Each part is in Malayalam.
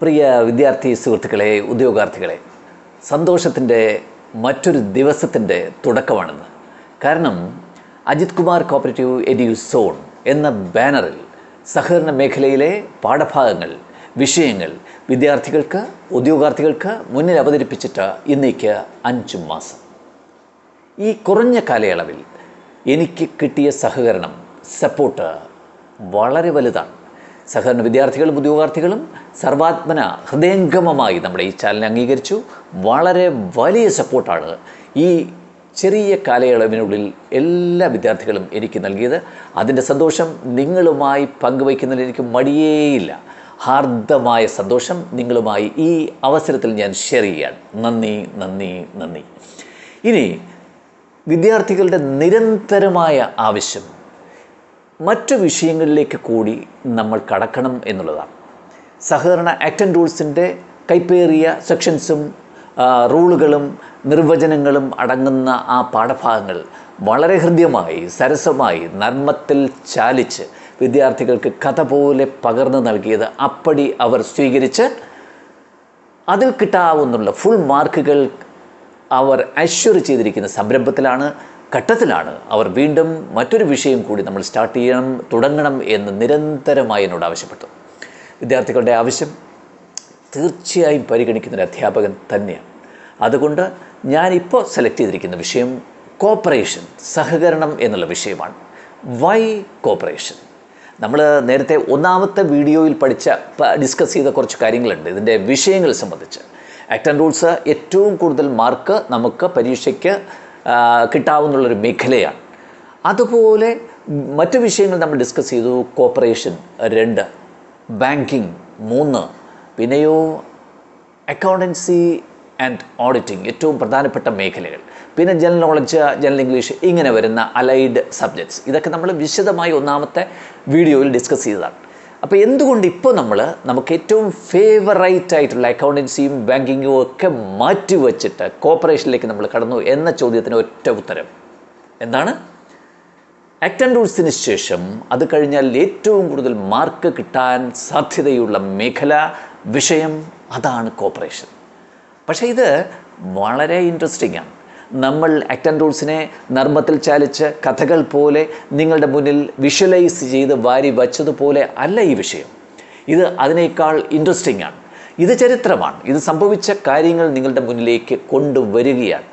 പ്രിയ വിദ്യാർത്ഥി സുഹൃത്തുക്കളെ, ഉദ്യോഗാർത്ഥികളെ, സന്തോഷത്തിൻ്റെ മറ്റൊരു ദിവസത്തിൻ്റെ തുടക്കമാണെന്ന്. കാരണം Ajith Kumar cooperative edu zone എന്ന ബാനറിൽ സഹകരണ മേഖലയിലെ പാഠഭാഗങ്ങൾ, വിഷയങ്ങൾ വിദ്യാർത്ഥികൾക്ക്, ഉദ്യോഗാർത്ഥികൾക്ക് മുന്നിൽ അവതരിപ്പിച്ചിട്ട് ഇന്നേക്ക് 5 മാസം. ഈ കുറഞ്ഞ കാലയളവിൽ എനിക്ക് കിട്ടിയ സഹകരണം, സപ്പോർട്ട് വളരെ വലുതാണ്. സഹകരണ വിദ്യാർത്ഥികളും ഉദ്യോഗാർത്ഥികളും സർവാത്മന ഹൃദയംഗമമായി നമ്മുടെ ഈ ചാനൽ അംഗീകരിച്ചു. വളരെ വലിയ സപ്പോർട്ടാണ് ഈ ചെറിയ കാലയളവിനുള്ളിൽ എല്ലാ വിദ്യാർത്ഥികളും എനിക്ക് നൽകിയത്. അതിൻ്റെ സന്തോഷം നിങ്ങളുമായി പങ്കുവയ്ക്കുന്നതിൽ എനിക്ക് മടിയേയില്ല. ഹാർദമായ സന്തോഷം നിങ്ങളുമായി ഈ അവസരത്തിൽ ഞാൻ ഷെയർ ചെയ്യുകയാണ്. നന്ദി, നന്ദി, നന്ദി. ഇനി വിദ്യാർത്ഥികളുടെ നിരന്തരമായ ആവശ്യം മറ്റു വിഷയങ്ങളിലേക്ക് കൂടി നമ്മൾ കടക്കണം എന്നുള്ളതാണ്. സഹകരണ ആക്ട് ആൻഡ് റൂൾസിൻ്റെ കൈപ്പേറിയ സെക്ഷൻസും റൂളുകളും നിർവചനങ്ങളും അടങ്ങുന്ന ആ പാഠഭാഗങ്ങൾ വളരെ ഹൃദ്യമായി, സരസമായി, നർമ്മത്തിൽ ചാലിച്ച് വിദ്യാർത്ഥികൾക്ക് കഥ പോലെ പകർന്നു നൽകിയത് അപ്പടി അവർ സ്വീകരിച്ച് അതിൽ കിട്ടാവുന്നുള്ള ഫുൾ മാർക്കുകൾ അവർ അഷ്വർ ചെയ്തിരിക്കുന്ന സംരംഭത്തിലാണ്, ഘട്ടത്തിലാണ്. അവർ വീണ്ടും മറ്റൊരു വിഷയം കൂടി നമ്മൾ സ്റ്റാർട്ട് ചെയ്യണം, തുടങ്ങണം എന്ന് നിരന്തരമായി എന്നോട് ആവശ്യപ്പെട്ടു. വിദ്യാർത്ഥികളുടെ ആവശ്യം തീർച്ചയായും പരിഗണിക്കുന്നൊരു അധ്യാപകൻ തന്നെയാണ്. അതുകൊണ്ട് ഞാനിപ്പോൾ സെലക്ട് ചെയ്തിരിക്കുന്ന വിഷയം കോപ്പറേഷൻ, സഹകരണം എന്നുള്ള വിഷയമാണ്. Why cooperation? നമ്മൾ നേരത്തെ ഒന്നാമത്തെ വീഡിയോയിൽ ഡിസ്കസ് ചെയ്ത കുറച്ച് കാര്യങ്ങളുണ്ട് ഇതിൻ്റെ വിഷയങ്ങൾ സംബന്ധിച്ച്. ആക്ട് ആൻഡ് റൂൾസ് ഏറ്റവും കൂടുതൽ മാർക്ക് നമുക്ക് പരീക്ഷയ്ക്ക് കിട്ടാവുന്നുള്ളൊരു മേഖലയാണ്. അതുപോലെ മറ്റു വിഷയങ്ങൾ നമ്മൾ ഡിസ്കസ് ചെയ്തു. കോപ്പറേഷൻ 2, ബാങ്കിങ് 3, പിന്നെയോ അക്കൗണ്ടൻസി ആൻഡ് ഓഡിറ്റിംഗ് ഏറ്റവും പ്രധാനപ്പെട്ട മേഖലകൾ, പിന്നെ ജനറൽ നോളജ്, ജനറൽ ഇംഗ്ലീഷ്, ഇങ്ങനെ വരുന്ന അലൈഡ് സബ്ജക്ട്സ്. ഇതൊക്കെ നമ്മൾ വിശദമായി ഒന്നാമത്തെ വീഡിയോയിൽ ഡിസ്കസ് ചെയ്തതാണ്. അപ്പോൾ എന്തുകൊണ്ട് ഇപ്പോൾ നമുക്ക് ഏറ്റവും ഫേവറേറ്റ് ആയിട്ടുള്ള അക്കൗണ്ടൻസിയും ബാങ്കിങ്ങും ഒക്കെ മാറ്റി വച്ചിട്ട് കോപ്പറേഷനിലേക്ക് നമ്മൾ കടന്നു എന്ന ചോദ്യത്തിന് ഒറ്റ ഉത്തരം എന്താണ്? ആക്ട് ആൻഡ് റൂൾസിന് ശേഷം അത് കഴിഞ്ഞാൽ ഏറ്റവും കൂടുതൽ മാർക്ക് കിട്ടാൻ സാധ്യതയുള്ള മേഖല, വിഷയം അതാണ് കോപ്പറേഷൻ. പക്ഷേ ഇത് വളരെ ഇൻട്രസ്റ്റിംഗ് ആണ്. നമ്മൾ ആക്ട് ആൻഡ് റൂൾസിനെ നർമ്മത്തിൽ ചാലിച്ച് കഥകൾ പോലെ നിങ്ങളുടെ മുന്നിൽ വിഷ്വലൈസ് ചെയ്ത് വാരി വച്ചതുപോലെ അല്ല ഈ വിഷയം. ഇത് അതിനേക്കാൾ ഇൻട്രസ്റ്റിംഗ് ആണ്. ഇത് ചരിത്രമാണ്. ഇത് സംഭവിച്ച കാര്യങ്ങൾ നിങ്ങളുടെ മുന്നിലേക്ക് കൊണ്ടുവരികയാണ്.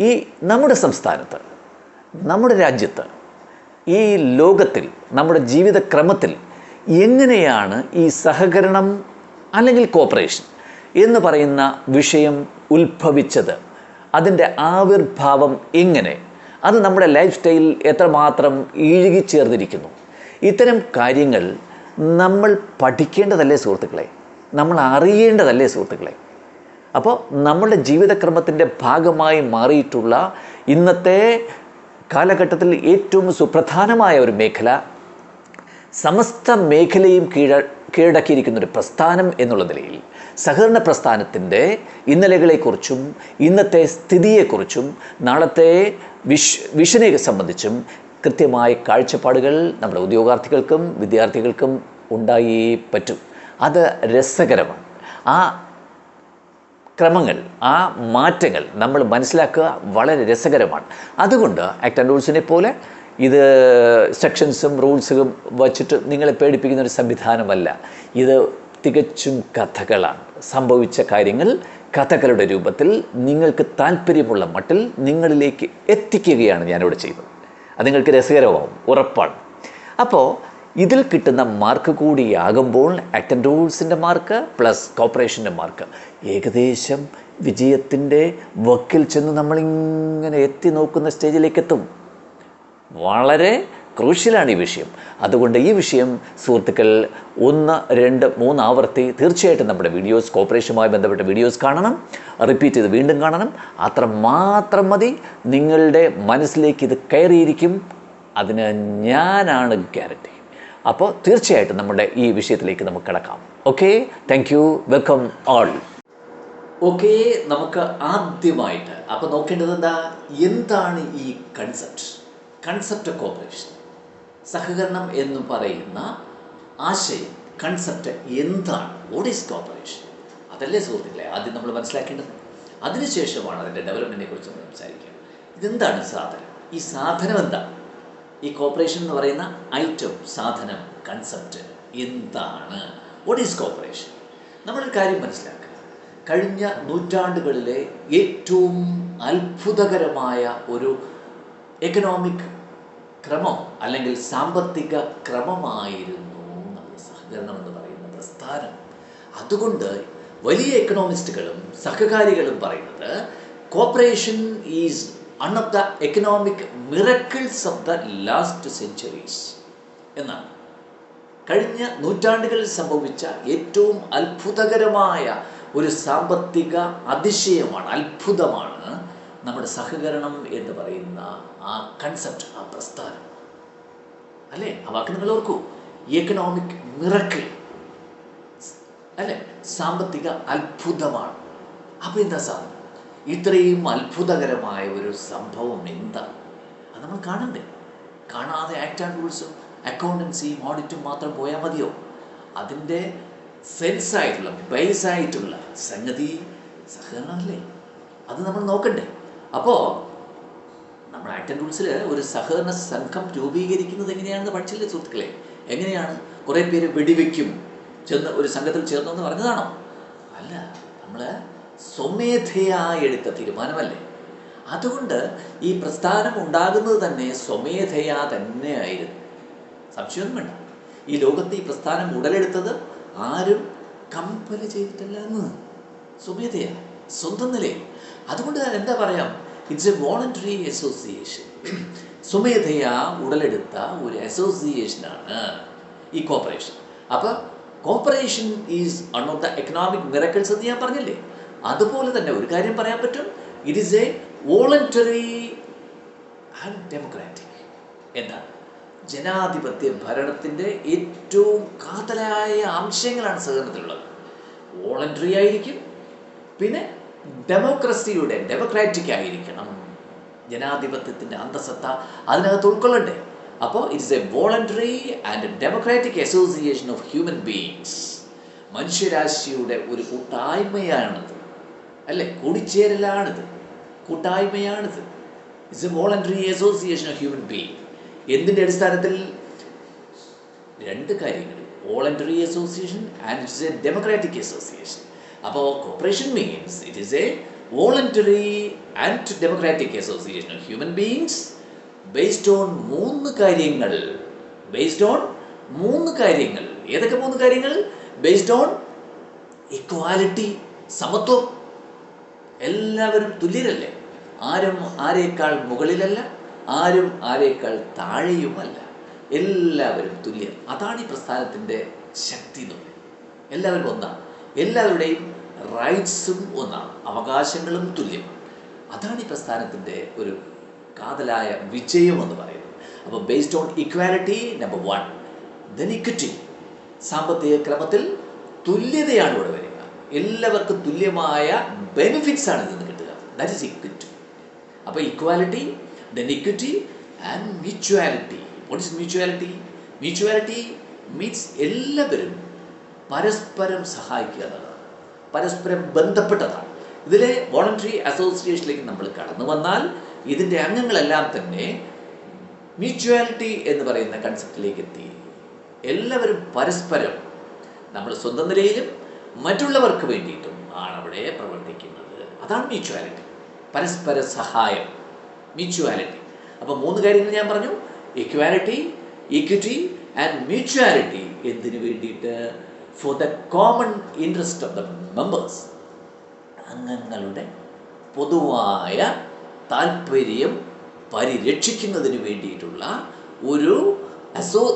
ഈ നമ്മുടെ സംസ്ഥാനത്ത്, നമ്മുടെ രാജ്യത്ത്, ഈ ലോകത്തിൽ, നമ്മുടെ ജീവിതക്രമത്തിൽ എങ്ങനെയാണ് ഈ സഹകരണം അല്ലെങ്കിൽ കോപ്പറേഷൻ എന്ന് പറയുന്ന വിഷയം ഉത്ഭവിച്ചത്, അതിൻ്റെ ആവിർഭാവം എങ്ങനെ, അത് നമ്മുടെ ലൈഫ് സ്റ്റൈലിൽ എത്രമാത്രം ഇഴുകിച്ചേർന്നിരിക്കുന്നു, ഇത്തരം കാര്യങ്ങൾ നമ്മൾ പഠിക്കേണ്ടതല്ലേ സുഹൃത്തുക്കളെ? നമ്മൾ അറിയേണ്ടതല്ലേ സുഹൃത്തുക്കളെ? അപ്പോൾ നമ്മുടെ ജീവിതക്രമത്തിൻ്റെ ഭാഗമായി മാറിയിട്ടുള്ള ഇന്നത്തെ കാലഘട്ടത്തിൽ ഏറ്റവും സുപ്രധാനമായ ഒരു മേഖല, സമസ്ത മേഖലയും കീഴടക്കിയിരിക്കുന്നൊരു പ്രസ്ഥാനം എന്നുള്ള നിലയിൽ സഹകരണ പ്രസ്ഥാനത്തിൻ്റെ ഇന്നലകളെക്കുറിച്ചും ഇന്നത്തെ സ്ഥിതിയെക്കുറിച്ചും നാളത്തെ വിഷനെ സംബന്ധിച്ചും കൃത്യമായ കാഴ്ചപ്പാടുകൾ നമ്മുടെ ഉദ്യോഗാർത്ഥികൾക്കും വിദ്യാർത്ഥികൾക്കും ഉണ്ടായേ പറ്റും. അത് രസകരമാണ്. ആ ക്രമങ്ങൾ, ആ മാറ്റങ്ങൾ നമ്മൾ മനസ്സിലാക്കുക വളരെ രസകരമാണ്. അതുകൊണ്ട് ആക്ട് ആൻഡ് റൂൾസിനെ പോലെ ഇത് സെക്ഷൻസും റൂൾസും വച്ചിട്ട് നിങ്ങളെ പേടിപ്പിക്കുന്ന ഒരു സംവിധാനമല്ല. ഇത് തികച്ചും കഥകളാണ്. സംഭവിച്ച കാര്യങ്ങൾ കഥകളുടെ രൂപത്തിൽ നിങ്ങൾക്ക് താല്പര്യമുള്ള മട്ടിൽ നിങ്ങളിലേക്ക് എത്തിക്കുകയാണ് ഞാനിവിടെ ചെയ്യുന്നത്. അത് നിങ്ങൾക്ക് രസകരമാവും, ഉറപ്പാണ്. അപ്പോൾ ഇതിൽ കിട്ടുന്ന മാർക്ക് കൂടിയാകുമ്പോൾ ആക്ട് ആൻഡ് റൂൾസിൻ്റെ മാർക്ക് പ്ലസ് കോപ്പറേഷൻ്റെ മാർക്ക് ഏകദേശം വിജയത്തിൻ്റെ വക്കിൽ ചെന്ന് നമ്മളിങ്ങനെ എത്തി നോക്കുന്ന സ്റ്റേജിലേക്ക് എത്തും. വളരെ ക്രൂഷ്യലാണ് ഈ വിഷയം. അതുകൊണ്ട് ഈ വിഷയം സുഹൃത്തുക്കൾ 1, 2, 3 ആവർത്തി തീർച്ചയായിട്ടും നമ്മുടെ വീഡിയോസ്, കോപ്പറേഷനുമായി ബന്ധപ്പെട്ട വീഡിയോസ് കാണണം, റിപ്പീറ്റ് ചെയ്ത് വീണ്ടും കാണണം. അത്രമാത്രം മതി. നിങ്ങളുടെ മനസ്സിലേക്ക് ഇത് കയറിയിരിക്കും. അതിന് ഞാനാണ് ഗ്യാരണ്ടി. അപ്പോൾ തീർച്ചയായിട്ടും നമ്മുടെ ഈ വിഷയത്തിലേക്ക് നമുക്ക് കിടക്കാം. Okay, thank you, welcome all. Okay, നമുക്ക് ആദ്യമായിട്ട് അപ്പോൾ നോക്കേണ്ടത് എന്താണ് ഈ കൺസെപ്റ്റ് ഓഫ് കോപ്പറേഷൻ? സഹകരണം എന്ന് പറയുന്ന ആശയം, കൺസെപ്റ്റ് എന്താണ്? What is corporation? അതല്ലേ സുഹൃത്തുക്കളെ ആദ്യം നമ്മൾ മനസ്സിലാക്കേണ്ടത്. അതിനുശേഷമാണ് അതിൻ്റെ ഡെവലപ്മെൻറ്റിനെ കുറിച്ച് നമ്മൾ സംസാരിക്കുക. ഇതെന്താണ് സാധനം? ഈ സാധനം എന്താ? ഈ കോർപ്പറേഷൻ എന്ന് പറയുന്ന ഐറ്റം, സാധനം, കൺസെപ്റ്റ് എന്താണ്? What is corporation? നമ്മളൊരു കാര്യം മനസ്സിലാക്കുക. കഴിഞ്ഞ നൂറ്റാണ്ടുകളിലെ ഏറ്റവും അത്ഭുതകരമായ ഒരു എക്കണോമിക് ക്രമം അല്ലെങ്കിൽ സാമ്പത്തിക ക്രമമായിരുന്നു നമ്മുടെ സഹകരണം എന്ന് പറയുന്ന പ്രസ്ഥാനം. അതുകൊണ്ട് വലിയ എക്കണോമിസ്റ്റുകളും സഹകാരികളും പറയുന്നത് corporation is one of the economic miracles of the last centuries എന്നാണ്. കഴിഞ്ഞ നൂറ്റാണ്ടുകളിൽ സംഭവിച്ച ഏറ്റവും അത്ഭുതകരമായ ഒരു സാമ്പത്തിക അതിശയമാണ്, അത്ഭുതമാണ് നമ്മുടെ സഹകരണം എന്ന് പറയുന്ന ആ കൺസെപ്റ്റ്, ആ പ്രസ്ഥാനം. അല്ലേ? ആ വാക്ക് നിങ്ങൾ ഓർക്കൂ. എക്കണോമിക് മിറക്കിൾ അല്ലേ? സാമ്പത്തിക അത്ഭുതമാണ്. അപ്പോൾ എന്താ സാധനം? ഇത്രയും അത്ഭുതകരമായ ഒരു സംഭവം എന്താണ്? അത് നമ്മൾ കാണണ്ടേ? കാണാതെ ആക്ട് ആൻഡ് റൂൾസും അക്കൗണ്ടൻസിയും ഓഡിറ്റും മാത്രം പോയാൽ മതിയോ? അതിൻ്റെ സെൻസായിട്ടുള്ള ബേസായിട്ടുള്ള സംഗതി സഹകരണമല്ലേ? അത് നമ്മൾ നോക്കണ്ടേ? അപ്പോൾ നമ്മൾ ആക്ട് ആൻഡ് റൂൾസിൽ ഒരു സഹകരണ സംഘം രൂപീകരിക്കുന്നത് എങ്ങനെയാണെന്ന് പഠിച്ചില്ലേ സുഹൃത്തുക്കളെ? എങ്ങനെയാണ്? കുറേ പേര് വെടിവെക്കും ചെന്ന് ഒരു സംഘത്തിൽ ചേർന്നെന്ന് പറഞ്ഞതാണോ? അല്ല, നമ്മൾ സ്വമേധയായി എടുത്ത തീരുമാനമല്ലേ? അതുകൊണ്ട് ഈ പ്രസ്ഥാനം ഉണ്ടാകുന്നത് തന്നെ സ്വമേധയാ തന്നെയായിരുന്നു. സംശയമൊന്നും വേണ്ട. ഈ ലോകത്ത് ഈ പ്രസ്ഥാനം ഉടലെടുത്തത് ആരും കമ്പൽ ചെയ്തിട്ടല്ല എന്ന്, സ്വമേധയാ, സ്വന്തം നിലയിൽ. അതുകൊണ്ട് എന്താ പറയാം, ഇറ്റ്സ് എ വോളണ്ടറി അസോസിയേഷൻ. സ്വമേധയാ ഉടലെടുത്ത ഒരു അസോസിയേഷനാണ് ഈ കോർപ്പറേഷൻ. അപ്പോൾ corporation is one of the economic miracles എന്ന് ഞാൻ പറഞ്ഞില്ലേ? അതുപോലെ തന്നെ ഒരു കാര്യം പറയാൻ പറ്റും, it is a voluntary and democratic. എന്താണ്? ജനാധിപത്യ ഭരണത്തിൻ്റെ ഏറ്റവും കാതലായ അംശങ്ങളാണ് സഹകരണത്തിലുള്ളത്. വോളണ്ടറി ആയിരിക്കും, പിന്നെ ഡെമോക്രാറ്റിക് ആയിരിക്കണം. ജനാധിപത്യത്തിൻ്റെ അന്തസത്ത അതിനകത്ത് ഉൾക്കൊള്ളണ്ടേ? അപ്പോൾ it's a voluntary and democratic association of human beings. മനുഷ്യരാശിയുടെ ഒരു കൂട്ടായ്മയാണിത്, അല്ലേ? കൂടിച്ചേരലാണിത്, കൂട്ടായ്മയാണിത്. It's a voluntary association of human being. എന്തിൻ്റെ അടിസ്ഥാനത്തിൽ? രണ്ട് കാര്യങ്ങൾ, voluntary association and it's a democratic association. അപ്പോൾ corporation means it is a voluntary and democratic association of human beings based on മൂന്ന് കാര്യങ്ങൾ. ഏതൊക്കെ മൂന്ന് കാര്യങ്ങൾ? ബേസ്ഡ് ഓൺ ഇക്വാലിറ്റി, സമത്വം. എല്ലാവരും തുല്യരല്ലേ? ആരും ആരേക്കാൾ മുകളിലല്ല, ആരും ആരേക്കാൾ താഴെയുമല്ല, എല്ലാവരും തുല്യർ. അതാണ് ഈ പ്രസ്ഥാനത്തിൻ്റെ ശക്തി എന്ന് പറയുന്നത്. എല്ലാവരും ഒന്നാണ്, എല്ലാവരുടെയും റൈറ്റ്സും ഒന്നാണ്, അവകാശങ്ങളും തുല്യമാണ്. അതാണ് ഈ പ്രസ്ഥാനത്തിൻ്റെ ഒരു കാതലായ വിജയം എന്ന് പറയുന്നത്. അപ്പോൾ based on equality number 1, then equity. സാമ്പത്തിക ക്രമത്തിൽ തുല്യതയാണ് ഇവിടെ വരിക. എല്ലാവർക്കും തുല്യമായ ബെനിഫിറ്റ്സ് ആണ് ഇതിൽ നിന്ന് കിട്ടുക. That is equity. അപ്പോൾ equality, then equity and mutuality. What is mutuality? Mutuality means എല്ലാവരും പരസ്പരം സഹായിക്കുക എന്നതാണ്, പരസ്പരം ബന്ധപ്പെട്ടതാണ്. ഇതിലെ വോളണ്ടറി അസോസിയേഷനിലേക്ക് നമ്മൾ കടന്നു വന്നാൽ ഇതിൻ്റെ അംഗങ്ങളെല്ലാം തന്നെ മ്യൂച്വാലിറ്റി എന്ന് പറയുന്ന കൺസെപ്റ്റിലേക്ക് എത്തി. എല്ലാവരും പരസ്പരം, നമ്മൾ സ്വന്തം നിലയിലും മറ്റുള്ളവർക്ക് വേണ്ടിയിട്ടും ആണ് അവിടെ പ്രവർത്തിക്കുന്നത്. അതാണ് മ്യൂച്വാലിറ്റി, പരസ്പര സഹായം, മ്യൂച്വാലിറ്റി. അപ്പോൾ മൂന്ന് കാര്യങ്ങൾ ഞാൻ പറഞ്ഞു, ഇക്വാലിറ്റി, ഇക്വിറ്റി ആൻഡ് മ്യൂച്വാലിറ്റി. എന്തിനു വേണ്ടിയിട്ട്? For the common interest of the members. അംഗങ്ങളുടെ പൊതുവായ താല്പര്യം പരിരക്ഷിക്കുന്നതിന് വേണ്ടിയിട്ടുള്ള ഒരു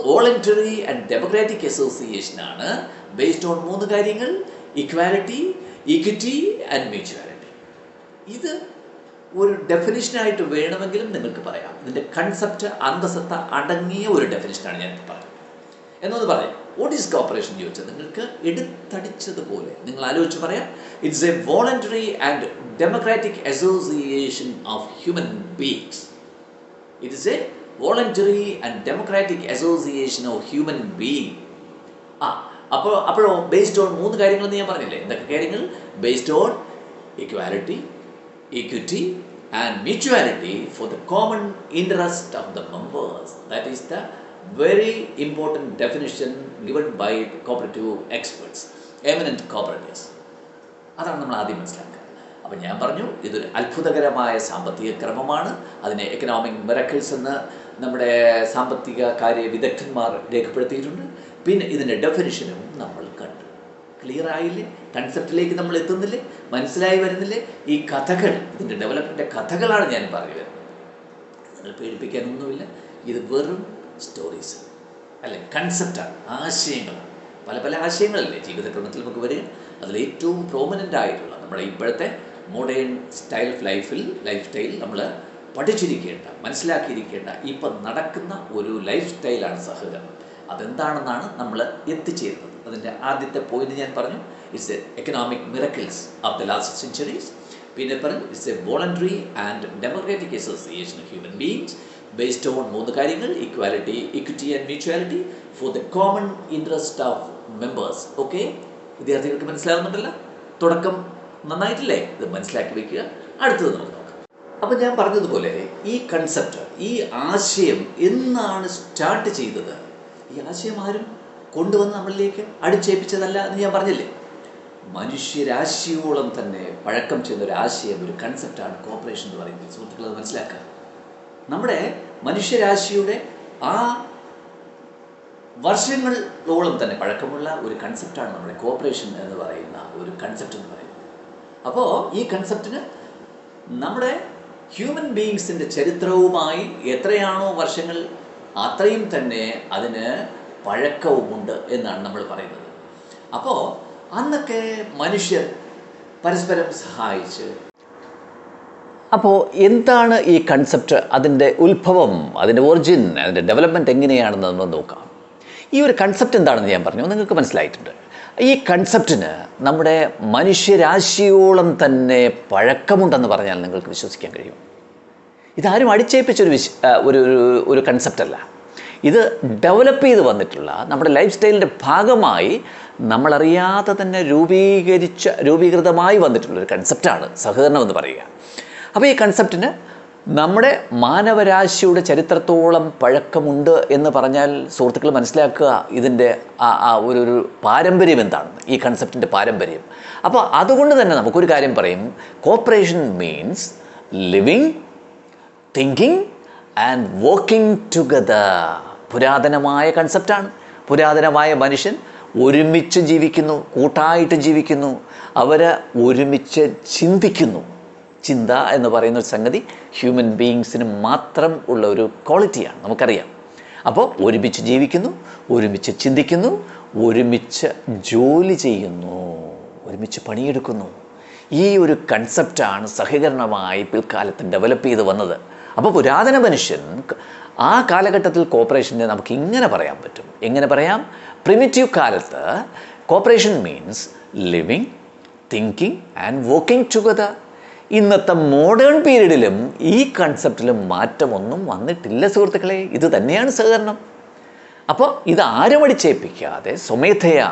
വോളണ്ടറി ആൻഡ് ഡെമോക്രാറ്റിക് അസോസിയേഷനാണ് ബേസ്ഡ് ഓൺ മൂന്ന് കാര്യങ്ങൾ, ഇക്വാലിറ്റി, ഇക്വിറ്റി ആൻഡ് മ്യൂച്വാലിറ്റി. ഇത് ഒരു ഡെഫിനിഷനായിട്ട് വേണമെങ്കിലും നിങ്ങൾക്ക് പറയാം. ഇതിൻ്റെ കൺസെപ്റ്റ്, അന്തസത്ത അടങ്ങിയ ഒരു ഡെഫിനിഷനാണ് ഞാൻ പറഞ്ഞത്. എന്നൊന്ന് പറയാം, വാട്ട് ഈസ് കോർപ്പറേഷൻ ചോദിച്ചത് നിങ്ങൾക്ക് എടുത്തടിച്ചതുപോലെ നിങ്ങൾ ആലോചിച്ച് പറയാം. It's a voluntary and democratic association of human beings. It is a voluntary and democratic association of human being. അപ്പോഴോ ബേസ്ഡ് ഓൺ 3 കാര്യങ്ങളെന്ന് ഞാൻ പറഞ്ഞില്ലേ. എന്തൊക്കെ കാര്യങ്ങൾ? Based on equality, equity and mutuality for the common interest of the members. That is the very important definition given by cooperative experts, eminent cooperatives. അതാണ് നമ്മൾ ആദ്യം മനസ്സിലാക്കുക. അപ്പം ഞാൻ പറഞ്ഞു ഇതൊരു അത്ഭുതകരമായ സാമ്പത്തിക ക്രമമാണ്. അതിനെ എക്കണോമിക് മിറക്കിൾസ് എന്ന് നമ്മുടെ സാമ്പത്തിക കാര്യ വിദഗ്ധന്മാർ രേഖപ്പെടുത്തിയിട്ടുണ്ട്. പിന്നെ ഇതിൻ്റെ ഡെഫിനിഷനും നമ്മൾ കണ്ടു. ക്ലിയർ ആയില്ലേ? കൺസെപ്റ്റിലേക്ക് നമ്മൾ എത്തുന്നില്ലേ? മനസ്സിലായി വരുന്നില്ലേ? ഈ കഥകൾ, ഇതിൻ്റെ ഡെവലപ്മെൻറ്റിൻ്റെ കഥകളാണ് ഞാൻ പറഞ്ഞു വരുന്നത്. നിങ്ങൾ പേടിപ്പിക്കാനൊന്നുമില്ല. ഇത് വെറും സ്റ്റോറീസ് അല്ലെ, കൺസെപ്റ്റാണ്, ആശയങ്ങളാണ്. പല പല ആശയങ്ങളല്ലേ ജീവിതക്രമത്തിൽ നമുക്ക് വരിക. അതിൽ ഏറ്റവും പ്രോമിനൻ്റ് ആയിട്ടുള്ള നമ്മുടെ ഇപ്പോഴത്തെ മോഡേൺ ലൈഫ് സ്റ്റൈൽ നമ്മൾ പഠിച്ചിരിക്കേണ്ട, മനസ്സിലാക്കിയിരിക്കേണ്ട, ഇപ്പം നടക്കുന്ന ഒരു ലൈഫ് സ്റ്റൈലാണ് സഹകരണം. അതെന്താണെന്നാണ് നമ്മൾ എത്തിച്ചേരുന്നത്. അതിൻ്റെ ആദ്യത്തെ പോയിന്റ് ഞാൻ പറഞ്ഞു, it's A economic miracles of the last centuries. പിന്നെ പറഞ്ഞു it's a voluntary and democratic association of human beings based on 3 കാര്യങ്ങൾ: equality, equity and mutuality four the common interest of members. Okay, വിദ്യാർത്ഥികൾക്ക് മനസ്സിലാകുന്നുണ്ടല്ലോ? തുടക്കം നന്നായിട്ടില്ലേ? ഇത് മനസ്സിലാക്കി വയ്ക്കുക. അടുത്തത് നമുക്ക് നോക്കാം. അപ്പം ഞാൻ പറഞ്ഞതുപോലെ ഈ കൺസെപ്റ്റ്, ഈ ആശയം എന്നാണ് സ്റ്റാർട്ട് ചെയ്തത്? ഈ ആശയം ആരും കൊണ്ടുവന്ന് നമ്മളിലേക്ക് അടിച്ചേൽപ്പിച്ചതല്ല എന്ന് ഞാൻ പറഞ്ഞില്ലേ. മനുഷ്യരാശിയോളം തന്നെ പഴക്കം ചെന്നൊരു ആശയം, ഒരു കൺസെപ്റ്റാണ് കോർപ്പറേഷൻ എന്ന് പറയുന്നത്. സുഹൃത്തുക്കൾ, അത് മനസ്സിലാക്കുക. നമ്മുടെ മനുഷ്യരാശിയുടെ ആ വർഷങ്ങളോളം തന്നെ പഴക്കമുള്ള ഒരു കൺസെപ്റ്റാണ് നമ്മുടെ കോർപ്പറേഷൻ എന്ന് പറയുന്ന ഒരു കൺസെപ്റ്റ് എന്ന് പറയുന്നത്. അപ്പോൾ ഈ കൺസെപ്റ്റിന് നമ്മുടെ ഹ്യൂമൻ ബീയിങ്സിൻ്റെ ചരിത്രവുമായി എത്രയാണോ വർഷങ്ങൾ, അത്രയും തന്നെ അതിന് പഴക്കവുമുണ്ട് എന്നാണ് നമ്മൾ പറയുന്നത്. അപ്പോൾ അന്നൊക്കെ മനുഷ്യർ പരസ്പരം സഹായിച്ച്. അപ്പോൾ എന്താണ് ഈ കൺസെപ്റ്റ്, അതിൻ്റെ ഉത്ഭവം, അതിൻ്റെ ഒറിജിൻ, അതിൻ്റെ ഡെവലപ്മെൻറ്റ് എങ്ങനെയാണെന്ന് നമ്മൾ നോക്കാം. ഈ ഒരു കൺസെപ്റ്റ് എന്താണെന്ന് ഞാൻ പറഞ്ഞു, നിങ്ങൾക്ക് മനസ്സിലായിട്ടുണ്ട്. ഈ കൺസെപ്റ്റിന് നമ്മുടെ മനുഷ്യരാശിയോളം തന്നെ പഴക്കമുണ്ടെന്ന് പറഞ്ഞാൽ നിങ്ങൾക്ക് വിശ്വസിക്കാൻ കഴിയും. ഇതാരും അടിച്ചേൽപ്പിച്ചൊരു ഒരു കൺസെപ്റ്റല്ല. ഇത് ഡെവലപ്പ് ചെയ്ത് വന്നിട്ടുള്ള നമ്മുടെ ലൈഫ് സ്റ്റൈലിൻ്റെ ഭാഗമായി നമ്മളറിയാതെ തന്നെ രൂപീകൃതമായി വന്നിട്ടുള്ളൊരു കൺസെപ്റ്റാണ് സഹകരണം എന്ന് പറയുക. അപ്പോൾ ഈ കൺസെപ്റ്റിന് നമ്മുടെ മാനവരാശിയുടെ ചരിത്രത്തോളം പഴക്കമുണ്ട് എന്ന് പറഞ്ഞാൽ സുഹൃത്തുക്കൾ മനസ്സിലാക്കുക ഇതിൻ്റെ ഒരു പാരമ്പര്യം എന്താണെന്ന്, ഈ കൺസെപ്റ്റിൻ്റെ പാരമ്പര്യം. അപ്പോൾ അതുകൊണ്ട് തന്നെ നമുക്കൊരു കാര്യം പറയും, corporation means living, thinking and working together. പുരാതനമായ കൺസെപ്റ്റാണ്. പുരാതനമായ മനുഷ്യൻ ഒരുമിച്ച് ജീവിക്കുന്നു, കൂട്ടായിട്ട് ജീവിക്കുന്നു, അവർ ഒരുമിച്ച് ചിന്തിക്കുന്നു. ചിന്ത എന്ന് പറയുന്ന ഒരു സംഗതി ഹ്യൂമൻ ബീയിങ്സിന് മാത്രം ഉള്ള ഒരു ക്വാളിറ്റിയാണ്, നമുക്കറിയാം. അപ്പോൾ ഒരുമിച്ച് ജീവിക്കുന്നു, ഒരുമിച്ച് ചിന്തിക്കുന്നു, ഒരുമിച്ച് ജോലി ചെയ്യുന്നു, ഒരുമിച്ച് പണിയെടുക്കുന്നു. ഈ ഒരു കൺസെപ്റ്റാണ് സഹകരണമായി പിൽക്കാലത്ത് ഡെവലപ്പ് ചെയ്ത് വന്നത്. അപ്പോൾ പുരാതന മനുഷ്യൻ ആ കാലഘട്ടത്തിൽ കോർപ്പറേഷനെ നമുക്ക് ഇങ്ങനെ പറയാൻ പറ്റും. എങ്ങനെ പറയാം? പ്രിമിറ്റീവ് കാലത്ത് corporation means living, thinking and working together. ഇന്നത്തെ മോഡേൺ പീരീഡിലും ഈ കൺസെപ്റ്റിലും മാറ്റമൊന്നും വന്നിട്ടില്ല സുഹൃത്തുക്കളെ. ഇത് തന്നെയാണ് സഹകരണം. അപ്പോൾ ഇത് ആരും അടിച്ചേൽപ്പിക്കാതെ സ്വമേധയാ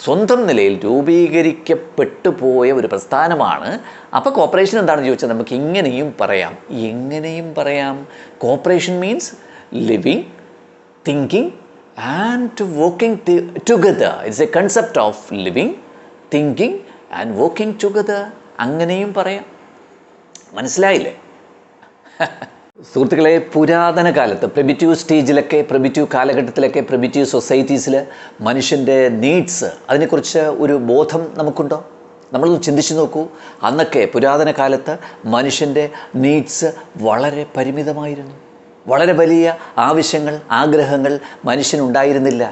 സ്വന്തം നിലയിൽ രൂപീകരിക്കപ്പെട്ടു പോയ ഒരു പ്രസ്ഥാനമാണ്. അപ്പോൾ കോർപ്പറേഷൻ എന്താണെന്ന് ചോദിച്ചാൽ നമുക്ക് ഇങ്ങനെയും പറയാം. എങ്ങനെയും പറയാം. Corporation means living, thinking and working together. It's A concept of living, thinking and working together. അങ്ങനെയും പറയാം. മനസ്സിലായില്ലേ? സുഹൃത്തുക്കളെ, പുരാതന കാലത്ത് പ്രിമിറ്റീവ് കാലഘട്ടത്തിലൊക്കെ പ്രിമിറ്റീവ് സൊസൈറ്റീസിൽ മനുഷ്യൻ്റെ നീഡ്സ്, അതിനെക്കുറിച്ച് ഒരു ബോധം നമുക്കുണ്ടോ? നമ്മളൊന്ന് ചിന്തിച്ചു നോക്കൂ. അന്നൊക്കെ പുരാതന കാലത്ത് മനുഷ്യൻ്റെ നീഡ്സ് വളരെ പരിമിതമായിരുന്നു. വളരെ വലിയ ആവശ്യങ്ങൾ, ആഗ്രഹങ്ങൾ മനുഷ്യനുണ്ടായിരുന്നില്ല.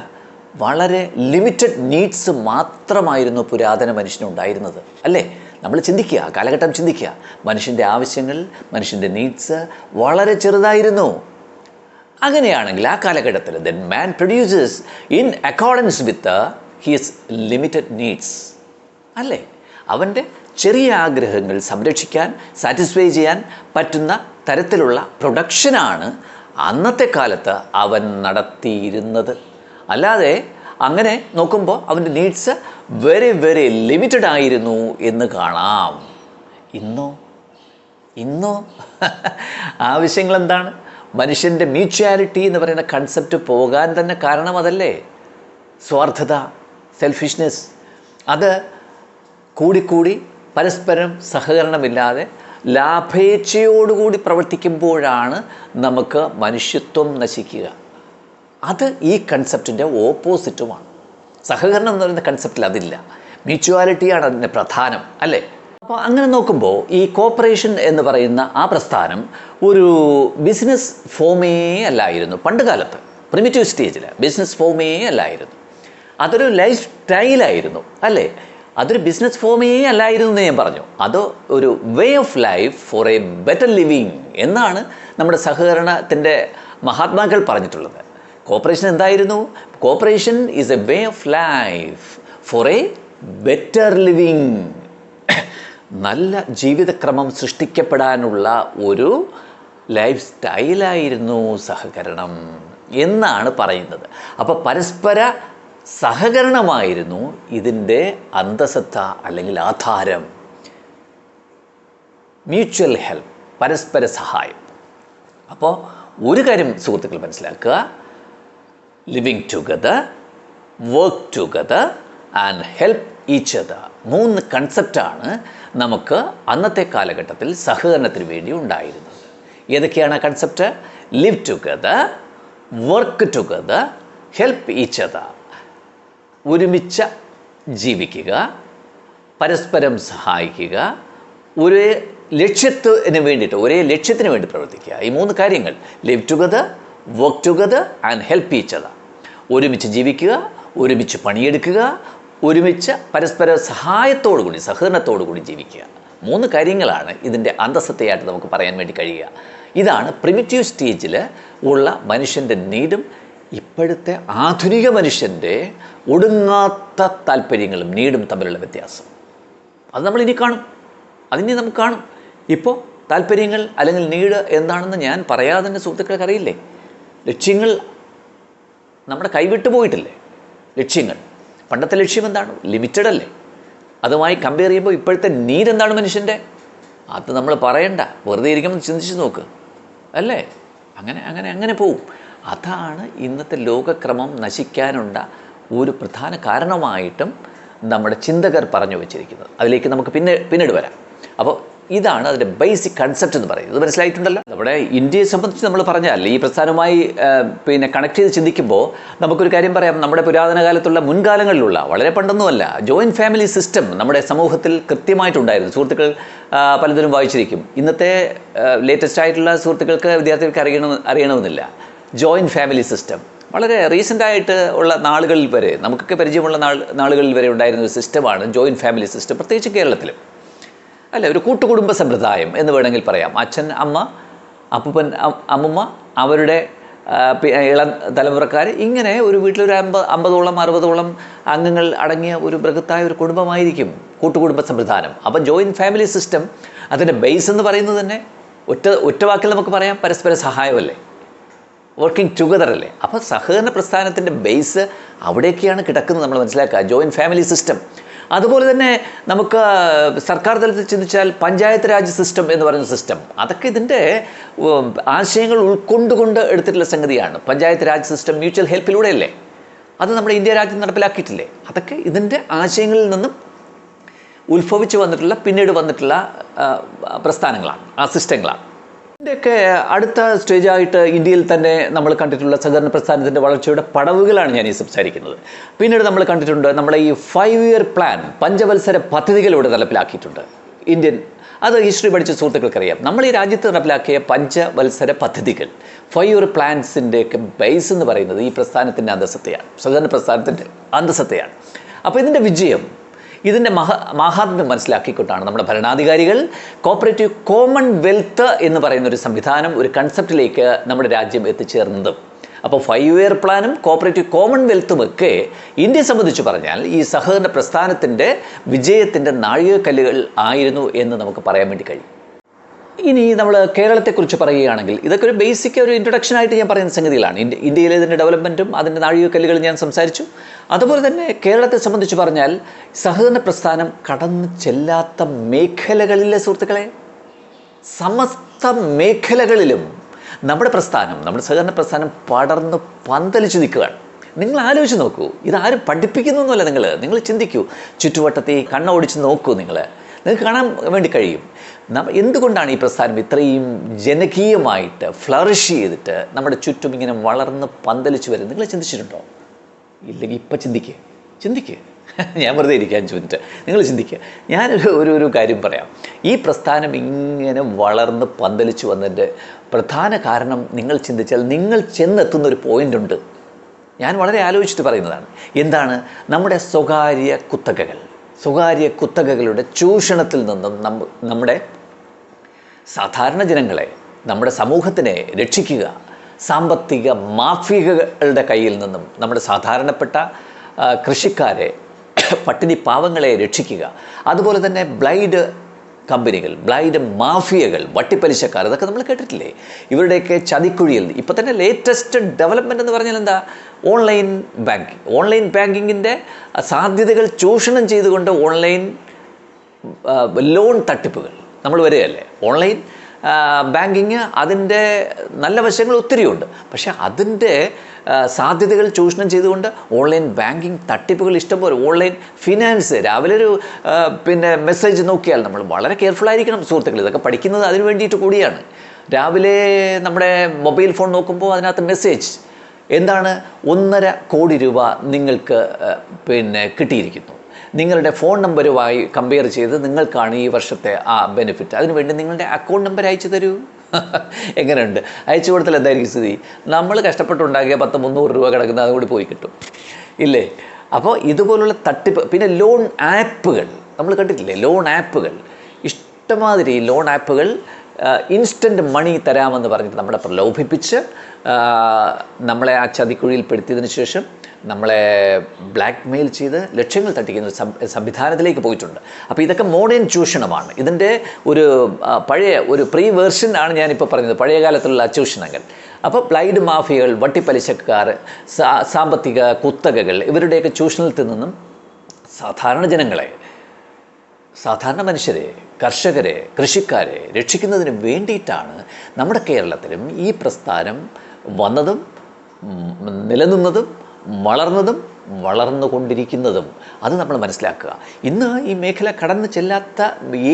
വളരെ ലിമിറ്റഡ് നീഡ്സ് മാത്രമായിരുന്നു പുരാതന മനുഷ്യനുണ്ടായിരുന്നത്, അല്ലേ? നമ്മൾ ചിന്തിക്കുക, കാലഘട്ടം ചിന്തിക്കുക. മനുഷ്യൻ്റെ ആവശ്യങ്ങൾ, മനുഷ്യൻ്റെ നീഡ്സ് വളരെ ചെറുതായിരുന്നു. അങ്ങനെയാണെങ്കിൽ ആ കാലഘട്ടത്തിൽ then man produces in accordance with his limited needs, അല്ലേ? അവൻ്റെ ചെറിയ ആഗ്രഹങ്ങൾ സംരക്ഷിക്കാൻ, സാറ്റിസ്ഫൈ ചെയ്യാൻ പറ്റുന്ന തരത്തിലുള്ള പ്രൊഡക്ഷനാണ് അന്നത്തെ കാലത്ത് അവൻ നടത്തിയിരുന്നത്. അല്ലാതെ അങ്ങനെ നോക്കുമ്പോൾ അവൻ്റെ നീഡ്സ് വെരി വെരി ലിമിറ്റഡ് ആയിരുന്നു എന്ന് കാണാം. ഇന്നോ ആവശ്യങ്ങൾ എന്താണ്? മനുഷ്യൻ്റെ മ്യൂച്വാലിറ്റി എന്ന് പറയുന്ന കൺസെപ്റ്റ് പോകാൻ തന്നെ കാരണം അതല്ലേ? സ്വാർത്ഥത, സെൽഫിഷ്നെസ്, അത് കൂടിക്കൂടി പരസ്പരം സഹകരണമില്ലാതെ ലാഭേച്ഛയോടുകൂടി പ്രവർത്തിക്കുമ്പോഴാണ് നമുക്ക് മനുഷ്യത്വം നശിക്കുക. അത് ഈ കൺസെപ്റ്റിൻ്റെ ഓപ്പോസിറ്റുമാണ്. സഹകരണം എന്ന് പറയുന്ന കൺസെപ്റ്റിൽ അതില്ല. മ്യൂച്വാലിറ്റിയാണ് അതിൻ്റെ പ്രധാനം, അല്ലേ? അപ്പോൾ അങ്ങനെ നോക്കുമ്പോൾ ഈ കോപ്പറേഷൻ എന്ന് പറയുന്ന ആ പ്രസ്ഥാനം ഒരു ബിസിനസ് ഫോമേ അല്ലായിരുന്നു പണ്ട് കാലത്ത്. പ്രിമിറ്റീവ് സ്റ്റേജിൽ ബിസിനസ് ഫോമേ അല്ലായിരുന്നു. അതൊരു ലൈഫ് സ്റ്റൈലായിരുന്നു, അല്ലേ? അതൊരു ബിസിനസ് ഫോമേ അല്ലായിരുന്നു എന്ന് ഞാൻ പറഞ്ഞു. അത് ഒരു way of life for A better living എന്നാണ് നമ്മുടെ സഹകരണത്തിൻ്റെ മഹാത്മാക്കൾ പറഞ്ഞിട്ടുള്ളത്. കോപ്പറേഷൻ എന്തായിരുന്നു? Corporation is a way of life for A better living. നല്ല ജീവിതക്രമം സൃഷ്ടിക്കപ്പെടാനുള്ള ഒരു ലൈഫ് സ്റ്റൈലായിരുന്നു സഹകരണം എന്നാണ് പറയുന്നത്. അപ്പോൾ പരസ്പര സഹകരണമായിരുന്നു ഇതിൻ്റെ അന്തസത്ത അല്ലെങ്കിൽ ആധാരം. മ്യൂച്വൽ ഹെൽപ്പ്, പരസ്പര സഹായം. അപ്പോൾ ഒരു കാര്യം സുഹൃത്തുക്കൾ മനസ്സിലാക്കുക, living together, work together and help each other. 3 കൺസെപ്റ്റാണ് നമുക്ക് അന്നത്തെ കാലഘട്ടത്തിൽ സഹകരണത്തിന് വേണ്ടി ഉണ്ടായിരുന്നത്. ഏതൊക്കെയാണ് ആ concept? Live together, work together, help each other. ഒരുമിച്ച് ജീവിക്കുക, പരസ്പരം സഹായിക്കുക, ഒരേ ലക്ഷ്യത്തിന് വേണ്ടിയിട്ട്, ഒരേ ലക്ഷ്യത്തിന് വേണ്ടി പ്രവർത്തിക്കുക. ഈ 3 കാര്യങ്ങൾ, live together, work together and help each other. ഒരുമിച്ച് ജീവിക്കുക, ഒരുമിച്ച് പണിയെടുക്കുക, ഒരുമിച്ച് പരസ്പര സഹായത്തോടുകൂടി, സഹകരണത്തോടുകൂടി ജീവിക്കുക. 3 കാര്യങ്ങളാണ് ഇതിൻ്റെ അന്തസത്തയായിട്ട് നമുക്ക് പറയാൻ വേണ്ടി കഴിയുക. ഇതാണ് പ്രിമിറ്റീവ് സ്റ്റേജിൽ ഉള്ള മനുഷ്യൻ്റെ നീഡും ഇപ്പോഴത്തെ ആധുനിക മനുഷ്യൻ്റെ ഒടുങ്ങാത്ത താല്പര്യങ്ങളും നീഡും തമ്മിലുള്ള വ്യത്യാസം. അത് നമ്മളിനി കാണും, അതിനി നമുക്ക് കാണും. ഇപ്പോൾ താല്പര്യങ്ങൾ അല്ലെങ്കിൽ നീഡ് എന്താണെന്ന് ഞാൻ പറയാതെ തന്നെ സുഹൃത്തുക്കൾക്ക് അറിയില്ലേ? ലക്ഷ്യങ്ങൾ നമ്മുടെ കൈവിട്ടു പോയിട്ടില്ലേ? ലക്ഷ്യങ്ങൾ, പണ്ടത്തെ ലക്ഷ്യം എന്താണ്? ലിമിറ്റഡ് അല്ലേ? അതുമായി കമ്പയർ ചെയ്യുമ്പോൾ ഇപ്പോഴത്തെ നീഡ് എന്താണ് മനുഷ്യൻ്റെ? അത് നമ്മൾ പറയണ്ട, വെറുതെ ഇരിക്കുമ്പോൾ ചിന്തിച്ച് നോക്ക്, അല്ലേ? അങ്ങനെ പോവും. അതാണ് ഇന്നത്തെ ലോകക്രമം നശിക്കാനുള്ള ഒരു പ്രധാന കാരണമായിട്ടും നമ്മുടെ ചിന്തകർ പറഞ്ഞു വച്ചിരിക്കുന്നത്. അതിലേക്ക് നമുക്ക് പിന്നീട് വരാം. അപ്പോൾ ഇതാണ് അതിൻ്റെ ബേസിക് കൺസെപ്റ്റ് എന്ന് പറയുന്നത്. ഇത് മനസ്സിലായിട്ടുണ്ടല്ലോ. നമ്മുടെ ഇന്ത്യയെ സംബന്ധിച്ച് നമ്മൾ പറഞ്ഞാൽ ഈ പ്രസ്ഥാനവുമായി കണക്ട് ചെയ്ത് ചിന്തിക്കുമ്പോൾ നമുക്കൊരു കാര്യം പറയാം. നമ്മുടെ പുരാതന കാലത്തുള്ള മുൻകാലങ്ങളിലുള്ള, വളരെ പണ്ടൊന്നുമല്ല, ജോയിൻറ്റ് ഫാമിലി സിസ്റ്റം നമ്മുടെ സമൂഹത്തിൽ കൃത്യമായിട്ടുണ്ടായിരുന്നു. സുഹൃത്തുക്കൾ പലതിനും വായിച്ചിരിക്കും. ഇന്നത്തെ ലേറ്റസ്റ്റ് ആയിട്ടുള്ള സുഹൃത്തുക്കൾക്ക്, വിദ്യാർത്ഥികൾക്ക് അറിയണമെന്നില്ല. ജോയിൻറ്റ് ഫാമിലി സിസ്റ്റം വളരെ റീസെൻ്റായിട്ട് ഉള്ള നാളുകളിൽ വരെ, നമുക്കൊക്കെ പരിചയമുള്ള നാളുകളിൽ വരെ ഉണ്ടായിരുന്ന ഒരു സിസ്റ്റമാണ് ജോയിൻറ്റ് ഫാമിലി സിസ്റ്റം, പ്രത്യേകിച്ച് കേരളത്തിലും, അല്ല, ഒരു കൂട്ടുകുടുംബ സമ്പ്രദായം എന്ന് വേണമെങ്കിൽ പറയാം. അച്ഛൻ, അമ്മ, അപ്പൂപ്പൻ, അമ്മുമ്മ, അവരുടെ ഇളം തലമുറക്കാർ, ഇങ്ങനെ ഒരു വീട്ടിലൊരു 50ഓളം 60ഓളം അംഗങ്ങൾ അടങ്ങിയ ഒരു ബൃഹത്തായ ഒരു കുടുംബമായിരിക്കും കൂട്ടുകുടുംബ സംവിധാനം. അപ്പം ജോയിൻറ്റ് ഫാമിലി സിസ്റ്റം അതിൻ്റെ ബേസ് എന്ന് പറയുന്നത് തന്നെ ഒറ്റ വാക്കിൽ നമുക്ക് പറയാം, പരസ്പര സഹായമല്ലേ, വർക്കിംഗ് ടുഗദർ അല്ലേ? അപ്പോൾ സഹകരണ പ്രസ്ഥാനത്തിൻ്റെ ബേസ് അവിടേക്കാണ് കിടക്കുന്നത്, നമ്മൾ മനസ്സിലാക്കുക, ജോയിൻറ്റ് ഫാമിലി സിസ്റ്റം. അതുപോലെ തന്നെ നമുക്ക് സർക്കാർ തലത്തിൽ ചിന്തിച്ചാൽ പഞ്ചായത്ത് രാജ് സിസ്റ്റം എന്ന് പറയുന്ന സിസ്റ്റം, അതൊക്കെ ഇതിൻ്റെ ആശയങ്ങൾ ഉൾക്കൊണ്ടുകൊണ്ട് എടുത്തിട്ടുള്ള സംഗതിയാണ്. പഞ്ചായത്ത് രാജ് സിസ്റ്റം മ്യൂച്വൽ ഹെൽപ്പിലൂടെയല്ലേ? അത് നമ്മുടെ ഇന്ത്യ രാജ്യം നടപ്പിലാക്കിയിട്ടില്ലേ? അതൊക്കെ ഇതിൻ്റെ ആശയങ്ങളിൽ നിന്നും ഉത്ഭവിച്ച് വന്നിട്ടുള്ള, പിന്നീട് വന്നിട്ടുള്ള പ്രസ്ഥാനങ്ങളാണ്, ആ സിസ്റ്റങ്ങളാണ്. ഇതിൻ്റെയൊക്കെ അടുത്ത സ്റ്റേജായിട്ട് ഇന്ത്യയിൽ തന്നെ നമ്മൾ കണ്ടിട്ടുള്ള സഹകരണ പ്രസ്ഥാനത്തിൻ്റെ വളർച്ചയുടെ പടവുകളാണ് ഞാൻ ഈ സംസാരിക്കുന്നത്. പിന്നീട് നമ്മൾ കണ്ടിട്ടുണ്ട് നമ്മുടെ ഈ 5 ഇയർ പ്ലാൻ, പഞ്ചവത്സര പദ്ധതികളിലൂടെ നടപ്പിലാക്കിയിട്ടുണ്ട് ഇന്ത്യൻ. അത് ഹിസ്റ്ററി പഠിച്ച സുഹൃത്തുക്കൾക്കറിയാം. നമ്മൾ ഈ രാജ്യത്ത് നടപ്പിലാക്കിയ പഞ്ചവത്സര പദ്ധതികൾ, 5 ഇയർ പ്ലാൻസിൻ്റെയൊക്കെ ബേസ് എന്ന് പറയുന്നത് ഈ പ്രസ്ഥാനത്തിൻ്റെ അന്തസത്തയാണ്, സഹകരണ പ്രസ്ഥാനത്തിൻ്റെ അന്തസത്തയാണ്. അപ്പോൾ ഇതിൻ്റെ വിജയം, ഇതിൻ്റെ മഹാത്മ്യം മനസ്സിലാക്കിക്കൊണ്ടാണ് നമ്മുടെ ഭരണാധികാരികൾ കോപ്പറേറ്റീവ് കോമൺവെൽത്ത് എന്ന് പറയുന്ന ഒരു സംവിധാനം, ഒരു കൺസെപ്റ്റിലേക്ക് നമ്മുടെ രാജ്യം എത്തിച്ചേർന്നത്. അപ്പോൾ 5 ഇയർ പ്ലാനും കോപ്പറേറ്റീവ് കോമൺവെൽത്തും ഒക്കെ ഇന്ത്യയെ സംബന്ധിച്ച് പറഞ്ഞാൽ ഈ സഹകരണ പ്രസ്ഥാനത്തിൻ്റെ വിജയത്തിൻ്റെ നാഴികക്കല്ലുകൾ ആയിരുന്നു എന്ന് നമുക്ക് പറയാൻ വേണ്ടി കഴിയും. ഇനി നമ്മൾ കേരളത്തെക്കുറിച്ച് പറയുകയാണെങ്കിൽ ഇതൊക്കെ ഒരു ബേസിക് ഒരു ഇൻട്രൊഡക്ഷനായിട്ട് ഞാൻ പറയുന്ന സംഗതികളാണ്. ഇന്ത്യയിലെ ഇതിൻ്റെ ഡെവലപ്മെൻറ്റും അതിൻ്റെ നാഴികക്കല്ലുകൾ ഞാൻ സംസാരിച്ചു. അതുപോലെ തന്നെ കേരളത്തെ സംബന്ധിച്ച് പറഞ്ഞാൽ സഹകരണ പ്രസ്ഥാനം കടന്നു ചെല്ലാത്ത മേഖലകളിലെ സുഹൃത്തുക്കളെ, സമസ്ത മേഖലകളിലും നമ്മുടെ സഹകരണ പ്രസ്ഥാനം പടർന്ന് പന്തലിച്ച് നിൽക്കുകയാണ്. നിങ്ങൾ ആലോചിച്ച് നോക്കൂ, ഇതാരും പഠിപ്പിക്കുന്നൊന്നുമല്ല. നിങ്ങൾ ചിന്തിക്കൂ, ചുറ്റുവട്ടത്തെ കണ്ണോടിച്ച് നോക്കൂ, നിങ്ങൾക്ക് കാണാൻ വേണ്ടി കഴിയും. എന്തുകൊണ്ടാണ് ഈ പ്രസ്ഥാനം ഇത്രയും ജനകീയമായിട്ട് ഫ്ലറിഷ് ചെയ്തിട്ട് നമ്മുടെ ചുറ്റും ഇങ്ങനെ വളർന്ന് പന്തലിച്ച് വരുന്നത്? നിങ്ങൾ ചിന്തിച്ചിട്ടുണ്ടോ? ഇല്ലെങ്കിൽ ഇപ്പം ചിന്തിക്കുക. ഞാൻ വെറുതെ ഇരിക്കാൻ ചോദിച്ചിട്ട് നിങ്ങൾ ചിന്തിക്കുക. ഞാനൊരു കാര്യം പറയാം. ഈ പ്രസ്ഥാനം ഇങ്ങനെ വളർന്ന് പന്തലിച്ച് വന്നതിൻ്റെ പ്രധാന കാരണം നിങ്ങൾ ചിന്തിച്ചാൽ നിങ്ങൾ ചെന്നെത്തുന്നൊരു പോയിൻ്റ് ഉണ്ട്. ഞാൻ വളരെ ആലോചിച്ചിട്ട് പറയുന്നതാണ്. എന്താണ്? നമ്മുടെ സ്വകാര്യ കുത്തകകളുടെ ചൂഷണത്തിൽ നിന്നും നമ്മുടെ സാധാരണ ജനങ്ങളെ, നമ്മുടെ സമൂഹത്തിനെ രക്ഷിക്കുക. സാമ്പത്തിക മാഫിയകളുടെ കയ്യിൽ നിന്നും നമ്മുടെ സാധാരണപ്പെട്ട കൃഷിക്കാരെ, പട്ടിണി പാവങ്ങളെ രക്ഷിക്കുക. അതുപോലെ തന്നെ ബ്ലൈഡ് കമ്പനികൾ, ബ്ലൈഡ് മാഫിയകൾ, വട്ടിപ്പലിശക്കാർ, ഇതൊക്കെ നമ്മൾ കേട്ടിട്ടില്ലേ? ഇവരുടെയൊക്കെ ചതിക്കുഴിയിൽ ഇപ്പോൾ തന്നെ ലേറ്റസ്റ്റ് ഡെവലപ്മെൻ്റ് എന്ന് പറഞ്ഞാൽ എന്താ? ഓൺലൈൻ ബാങ്കിങ്ങിൻ്റെ സാധ്യതകൾ ചൂഷണം ചെയ്തുകൊണ്ട് ഓൺലൈൻ ലോൺ തട്ടിപ്പുകൾ നമ്മൾ വരികയല്ലേ. ഓൺലൈൻ ബാങ്കിങ് അതിൻ്റെ നല്ല വശങ്ങൾ ഒത്തിരിയുണ്ട്. പക്ഷേ അതിൻ്റെ സാധ്യതകൾ ചൂഷണം ചെയ്തുകൊണ്ട് ഓൺലൈൻ ബാങ്കിങ് തട്ടിപ്പുകൾ ഇഷ്ടംപോലെ. ഓൺലൈൻ ഫിനാൻസ്, രാവിലെ ഒരു മെസ്സേജ് നോക്കിയാൽ നമ്മൾ വളരെ കെയർഫുള്ളായിരിക്കണം സുഹൃത്തുക്കൾ. ഇതൊക്കെ പഠിക്കുന്നത് അതിന് വേണ്ടിയിട്ട് കൂടിയാണ്. രാവിലെ നമ്മുടെ മൊബൈൽ ഫോൺ നോക്കുമ്പോൾ അതിനകത്ത് മെസ്സേജ് എന്താണ്? 1.5 കോടി രൂപ നിങ്ങൾക്ക് കിട്ടിയിരിക്കുന്നു. നിങ്ങളുടെ ഫോൺ നമ്പറുമായി കമ്പയർ ചെയ്ത് നിങ്ങൾക്കാണ് ഈ വർഷത്തെ ആ ബെനിഫിറ്റ്. അതിനുവേണ്ടി നിങ്ങളുടെ അക്കൗണ്ട് നമ്പർ അയച്ചു തരൂ. എങ്ങനെയുണ്ട്? അയച്ചു കൊടുത്താൽ എന്തായിരിക്കും സ്ഥിതി? നമ്മൾ കഷ്ടപ്പെട്ടുണ്ടാക്കിയ 300 രൂപ കിടക്കുന്ന അതുകൂടി പോയി കിട്ടും, ഇല്ലേ? അപ്പോൾ ഇതുപോലുള്ള തട്ടിപ്പ്. പിന്നെ ലോൺ ആപ്പുകൾ നമ്മൾ കണ്ടിട്ടില്ലേ? ലോൺ ആപ്പുകൾ ഇഷ്ടമാതിരി ലോൺ ആപ്പുകൾ ഇൻസ്റ്റൻറ്റ് മണി തരാമെന്ന് പറഞ്ഞിട്ട് നമ്മളെ പ്രലോഭിപ്പിച്ച് നമ്മളെ ആ ചതിക്കുഴിയിൽപ്പെടുത്തിയതിന് ശേഷം നമ്മളെ ബ്ലാക്ക് മെയിൽ ചെയ്ത് ലക്ഷ്യങ്ങൾ തട്ടിക്കുന്ന ഒരു സംവിധാനത്തിലേക്ക് പോയിട്ടുണ്ട്. അപ്പോൾ ഇതൊക്കെ മോഡേൺ ചൂഷണമാണ്. ഇതിൻ്റെ ഒരു പ്രീ വേർഷൻ ആണ് ഞാനിപ്പോൾ പറഞ്ഞത്, പഴയ കാലത്തുള്ള ചൂഷണങ്ങൾ. അപ്പോൾ ബ്ലൈഡ് മാഫിയകൾ, വട്ടിപ്പലിശക്കാർ, സാമ്പത്തിക കുത്തകകൾ, ഇവരുടെയൊക്കെ ചൂഷണത്തിൽ നിന്നും സാധാരണ ജനങ്ങളെ, സാധാരണ മനുഷ്യരെ, കർഷകരെ, കൃഷിക്കാരെ രക്ഷിക്കുന്നതിന് വേണ്ടിയിട്ടാണ് നമ്മുടെ കേരളത്തിലും ഈ പ്രസ്ഥാനം വന്നതും നിലനിന്നതും വളർന്നുകൊണ്ടിരിക്കുന്നതും. അത് നമ്മൾ മനസ്സിലാക്കുക. ഇന്ന് ഈ മേഖല കടന്നു ചെല്ലാത്ത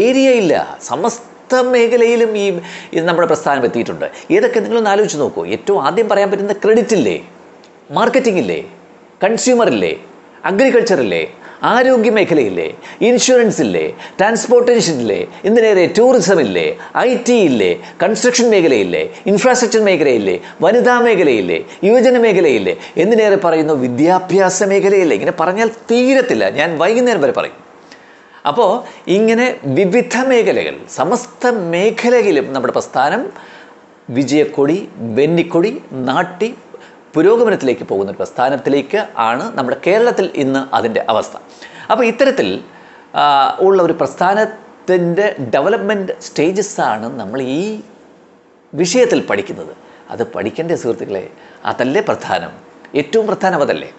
ഏരിയ ഇല്ല. സമസ്ത മേഖലയിലും ഈ നമ്മുടെ പ്രസ്ഥാനം എത്തിയിട്ടുണ്ട്. ഏതൊക്കെ നിങ്ങളൊന്ന് ആലോചിച്ച് നോക്കൂ. ഏറ്റവും ആദ്യം പറയാൻ പറ്റുന്ന ക്രെഡിറ്റ് ഇല്ലേ, മാർക്കറ്റിംഗ് ഇല്ലേ, കൺസ്യൂമർ ഇല്ലേ, അഗ്രികൾച്ചർ ഇല്ലേ, ആരോഗ്യ മേഖലയില്ലേ, ഇൻഷുറൻസ് ഇല്ലേ, ട്രാൻസ്പോർട്ടേഷൻ ഇല്ലേ, എന്തിനേറെ ടൂറിസം ഇല്ലേ, IT ഇല്ലേ, കൺസ്ട്രക്ഷൻ മേഖലയില്ലേ, ഇൻഫ്രാസ്ട്രക്ചർ മേഖലയില്ലേ, വനിതാ മേഖലയില്ലേ, യുവജന മേഖലയില്ലേ, എന്തിനേറെ പറയുന്നു വിദ്യാഭ്യാസ മേഖലയില്ലേ. ഇങ്ങനെ പറഞ്ഞാൽ തീരത്തില്ല. ഞാൻ വൈകുന്നേരം വരെ പറയും. അപ്പോൾ ഇങ്ങനെ വിവിധ മേഖലകൾ, സമസ്ത മേഖലയിലും നമ്മുടെ പ്രസ്ഥാനം വിജയക്കൊടി, വെന്നിക്കൊടി നാട്ടി പുരോഗമനത്തിലേക്ക് പോകുന്ന ഒരു പ്രസ്ഥാനത്തിലേക്ക് ആണ് നമ്മുടെ കേരളത്തിൽ ഇന്ന് അതിൻ്റെ അവസ്ഥ. അപ്പോൾ ഇത്തരത്തിൽ ഉള്ള ഒരു പ്രസ്ഥാനത്തിൻ്റെ ഡെവലപ്മെൻറ്റ് സ്റ്റേജസ്സാണ് നമ്മൾ ഈ വിഷയത്തിൽ പഠിക്കുന്നത്. അത് പഠിക്കേണ്ട സുഹൃത്തുക്കളെ, അതല്ലേ പ്രധാനം, ഏറ്റവും പ്രധാനം അതല്ലേ.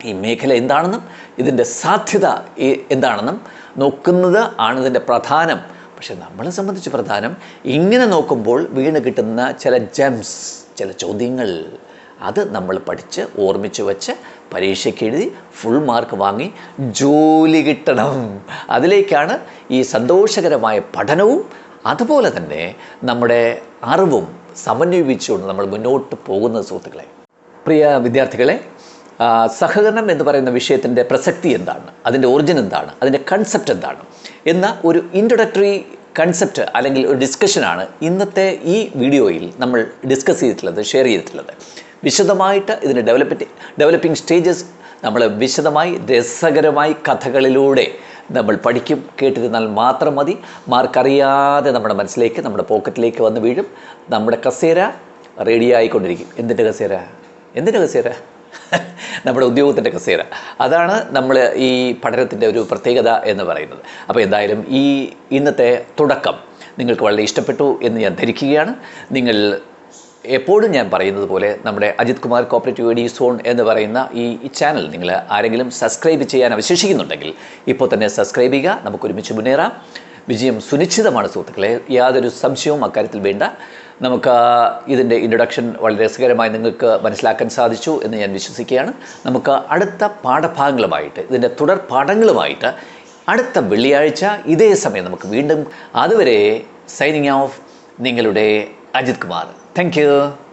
ഈ മേഖല എന്താണെന്നും ഇതിൻ്റെ സാധ്യത എന്താണെന്നും നോക്കുന്നത് ആണ് ഇതിൻ്റെ പ്രധാനം. പക്ഷെ നമ്മളെ സംബന്ധിച്ച് പ്രധാനം ഇങ്ങനെ നോക്കുമ്പോൾ വീണ് കിട്ടുന്ന ചില ജെംസ്, ചില ചോദ്യങ്ങൾ, അത് നമ്മൾ പഠിച്ച് ഓർമ്മിച്ച് വെച്ച് പരീക്ഷയ്ക്ക് എഴുതി ഫുൾ മാർക്ക് വാങ്ങി ജോലി കിട്ടണം. അതിലേക്കാണ് ഈ സന്തോഷകരമായ പഠനവും അതുപോലെ തന്നെ നമ്മുടെ അറിവും സമന്വയിപ്പിച്ചുകൊണ്ട് നമ്മൾ മുന്നോട്ട് പോകുന്ന സുഹൃത്തുക്കളെ. പ്രിയ വിദ്യാർത്ഥികളെ, സഹകരണം എന്ന് പറയുന്ന വിഷയത്തിൻ്റെ പ്രസക്തി എന്താണ്, അതിൻ്റെ ഒറിജിൻ എന്താണ്, അതിൻ്റെ കൺസെപ്റ്റ് എന്താണ് എന്ന ഒരു ഇൻട്രൊഡക്ടറി കൺസെപ്റ്റ് അല്ലെങ്കിൽ ഒരു ഡിസ്കഷനാണ് ഇന്നത്തെ ഈ വീഡിയോയിൽ നമ്മൾ ഡിസ്കസ് ചെയ്തിട്ടുള്ളത്, ഷെയർ ചെയ്തിട്ടുള്ളത്. വിശദമായിട്ട് ഇതിൻ്റെ ഡെവലപ്പിംഗ് സ്റ്റേജസ് നമ്മൾ വിശദമായി രസകരമായി കഥകളിലൂടെ നമ്മൾ പഠിക്കും. കേട്ടിരുന്നാൽ മാത്രം മതി. മാർക്കറിയാതെ നമ്മുടെ മനസ്സിലേക്ക്, നമ്മുടെ പോക്കറ്റിലേക്ക് വന്ന് വീഴും. നമ്മുടെ കസേര റെഡി ആയിക്കൊണ്ടിരിക്കും. എന്തിൻ്റെ കസേര? നമ്മുടെ ഉദ്യോഗത്തിൻ്റെ കസേര. അതാണ് നമ്മൾ ഈ പഠനത്തിൻ്റെ ഒരു പ്രത്യേകത എന്ന് പറയുന്നത്. അപ്പോൾ എന്തായാലും ഈ ഇന്നത്തെ തുടക്കം നിങ്ങൾക്ക് വളരെ ഇഷ്ടപ്പെട്ടു എന്ന് ഞാൻ ധരിക്കുകയാണ്. നിങ്ങൾ എപ്പോഴും ഞാൻ പറയുന്നത് പോലെ നമ്മുടെ Ajith Kumar cooperative edu zone എന്ന് പറയുന്ന ഈ ചാനൽ നിങ്ങൾ ആരെങ്കിലും സബ്സ്ക്രൈബ് ചെയ്യാൻ അവശേഷിക്കുന്നുണ്ടെങ്കിൽ ഇപ്പോൾ തന്നെ സബ്സ്ക്രൈബ് ചെയ്യുക. നമുക്കൊരുമിച്ച് മുന്നേറാം. വിജയം സുനിശ്ചിതമാണ് സുഹൃത്തുക്കളെ, യാതൊരു സംശയവും അക്കാര്യത്തിൽ വേണ്ട. നമുക്ക് ഇതിൻ്റെ ഇൻട്രൊഡക്ഷൻ വളരെ രസകരമായി നിങ്ങൾക്ക് മനസ്സിലാക്കാൻ സാധിച്ചു എന്ന് ഞാൻ വിശ്വസിക്കുകയാണ്. നമുക്ക് അടുത്ത പാഠഭാഗങ്ങളുമായിട്ട്, ഇതിൻ്റെ തുടർ പാഠങ്ങളുമായിട്ട് അടുത്ത വെള്ളിയാഴ്ച ഇതേ സമയം നമുക്ക് വീണ്ടും. അതുവരെ സൈനിങ് ഓഫ്, നിങ്ങളുടെ അജിത് കുമാർ. Thank you.